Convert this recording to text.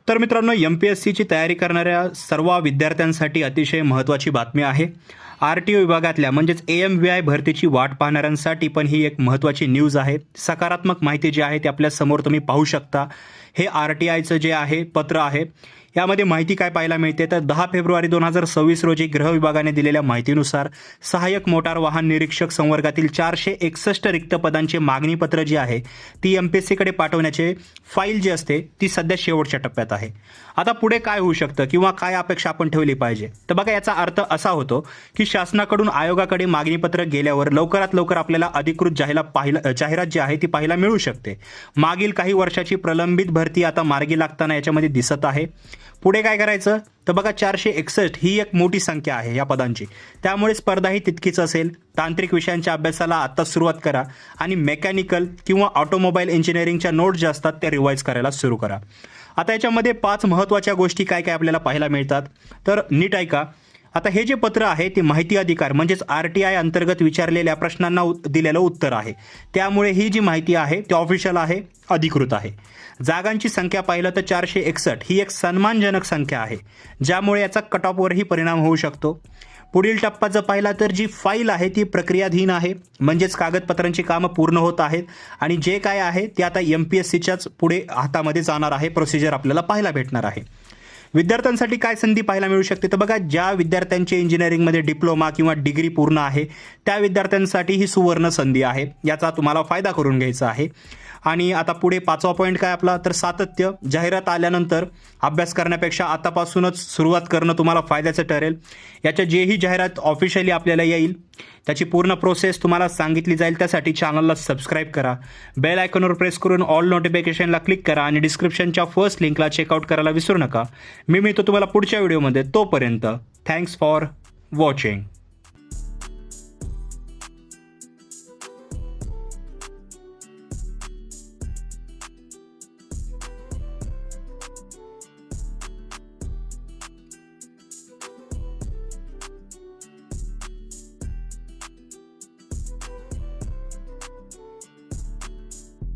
तर मित्रांनो, MPSCची तयारी करणाऱ्या सर्व विद्यार्थ्यांसाठी अतिशय महत्त्वाची बातमी आहे. RTO विभागातल्या म्हणजेच AMVI भरतीची वाट पाहणाऱ्यांसाठी पण ही एक महत्त्वाची न्यूज आहे. सकारात्मक माहिती जी आहे ती आपल्या समोर तुम्ही पाहू शकता. हे RTIचं जे आहे पत्र आहे. यामध्ये माहिती काय पाहायला मिळते तर 10 फेब्रुवारी 2026 रोजी गृह विभागाने दिलेल्या माहितीनुसार सहाय्यक मोटार वाहन निरीक्षक संवर्गातील 461 रिक्त पदांची मागणीपत्र जी आहे ती MPSCकडे पाठवण्याचे फाईल जी असते ती सध्या शेवटच्या टप्प्यात आहे. आता पुढे काय होऊ शकतं किंवा काय अपेक्षा आपण ठेवली पाहिजे तर बघा, याचा अर्थ असा होतो की शासनाकडून आयोगाकडे मागणीपत्र गेल्यावर लवकरात लवकर आपल्याला अधिकृत जाहिरात जी आहे ती पाहायला मिळू शकते. मागील काही वर्षाची प्रलंबित भरती आता मार्गी लागताना याच्यामध्ये दिसत आहे. पुढे काय करायचं तर बघा, 461 ही एक मोठी संख्या आहे या पदांची, त्यामुळे स्पर्धाही तितकीच असेल. तांत्रिक विषयांच्या अभ्यासाला आता सुरुवात करा आणि मेकॅनिकल किंवा ऑटोमोबाईल इंजिनिअरिंगच्या नोट्स ज्या असतात त्या रिवाईज करायला सुरू करा. आता याच्यामध्ये 5 महत्त्वाच्या गोष्टी काय काय आपल्याला पाहायला मिळतात तर नीट ऐका. आता हे जे पत्र आहे ते माहिती अधिकार म्हणजेच RTI अंतर्गत विचारलेल्या प्रश्नांना दिलेलं उत्तर आहे. त्यामुळे ही जी माहिती आहे ती ऑफिशियल आहे, अधिकृत आहे. जागांची संख्या पाहिलं तर 461 ही एक सन्मानजनक संख्या आहे, ज्यामुळे याचा कट ऑफवरही परिणाम होऊ शकतो. पुढील टप्पा जर पाहिला तर जी फाईल आहे ती प्रक्रियाधीन आहे, म्हणजेच कागदपत्रांची कामं पूर्ण होत आहेत आणि जे काय आहे ते आता MPSCच्याच पुढे हातामध्ये जाणार आहे. प्रोसिजर आपल्याला पाहायला भेटणार आहे. विद्यार्थ्यांसाठी काय संधी पाहायला मिळू शकते तर बघा, ज्या विद्यार्थ्यांचे इंजिनिअरिंगमध्ये डिप्लोमा किंवा डिग्री पूर्ण आहे त्या विद्यार्थ्यांसाठी ही सुवर्ण संधी आहे. याचा तुम्हाला फायदा करून घ्यायचा आहे. आणि आता पुढे 5वा पॉईंट काय आपला तर सातत्य. जाहिरात आल्यानंतर अभ्यास करण्यापेक्षा आतापासूनच सुरुवात करणं तुम्हाला फायद्याचं ठरेल. याच्या जेही जाहिरात ऑफिशियली आपल्याला येईल त्याची पूर्ण प्रोसेस तुम्हाला सांगितली जाईल. त्यासाठी चॅनलला सबस्क्राईब करा, बेल आयकॉनवर प्रेस करून ऑल नोटिफिकेशनला क्लिक करा आणि डिस्क्रिप्शनच्या फर्स्ट लिंकला चेकआउट करायला विसरू नका. मी मिळतो तुम्हाला पुढच्या व्हिडिओमध्ये. तोपर्यंत थँक्स फॉर वॉचिंग.